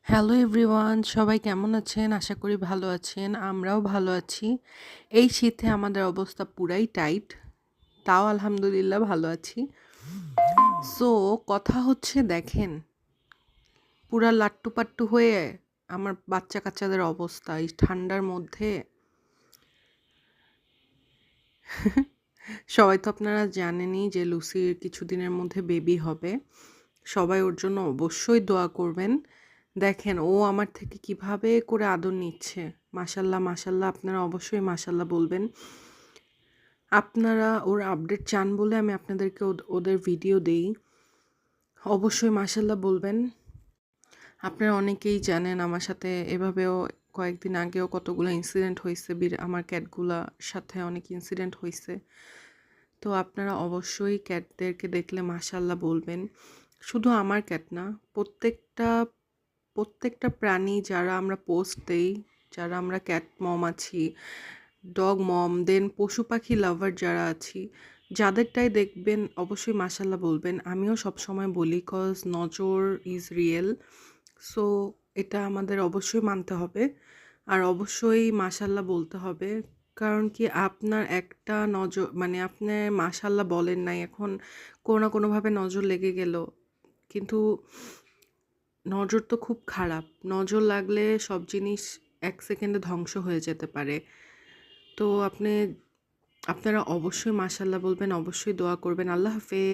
Hello everyone, সবাই কেমন আছেন? আশা করি ভালো আছেন। আমরাও ভালো আছি। এই শীতে আমাদের অবস্থা পুরাই টাইট। তাও আলহামদুলিল্লাহ ভালো আছি। সো কথা হচ্ছে দেখেন, পুরা লাট্টু-পাট্টু হয়ে আমার বাচ্চা-কাচ্চাদের অবস্থা এই ঠান্ডার মধ্যে। সবাই তো আপনারা জানেনই যে লুসির কিছুদিনের মধ্যে বেবি হবে। সবাই ওর জন্য অবশ্যই দোয়া করবেন। দেখেন ও আমার থেকে কিভাবে করে আদর নিচ্ছে। মাশাআল্লাহ, মাশাআল্লাহ আপনারা অবশ্যই মাশাআল্লাহ বলবেন। আপনারা ওর আপডেট চান বলে আমি আপনাদেরকে ওদের ভিডিও দেই। অবশ্যই মাশাআল্লাহ বলবেন। আপনারা অনেকেই জানেন আমার সাথে এভাবেও কয়েকদিন আগেও কতগুলো ইনসিডেন্ট হইছে। আমার ক্যাটগুলার সাথে অনেক ইনসিডেন্ট হইছে। তো আপনারা অবশ্যই ক্যাটদেরকে দেখলে মাশাআল্লাহ বলবেন। শুধু আমার ক্যাট না, প্রত্যেকটা প্রাণী যারা আমরা পোস্ট দেই, যারা আমরা ক্যাট মম আছি, ডগ মম, দেন পশু পাখি লাভার যারা আছি, যাদেরটাই দেখবেন অবশ্যই মাশাআল্লাহ বলবেন। আমিও সবসময় বলি কজ নজর ইজ রিয়েল। সো এটা আমাদের অবশ্যই মানতে হবে। আর অবশ্যই মাশাআল্লাহ বলতে হবে। কারণ কি আপনার একটা নজর মানে আপনি মাশাআল্লাহ বলেন নাই, এখন কোনো না কোনোভাবে নজর লেগে গেল। কিন্তু নজর তো খুব খারাপ। নজর লাগলে সব জিনিস ১ সেকেন্ডে ধ্বংস হয়ে যেতে পারে। তো আপনারা অবশ্যই মাশাআল্লাহ বলবেন, অবশ্যই দোয়া করবেন। আল্লাহ হাফেজ।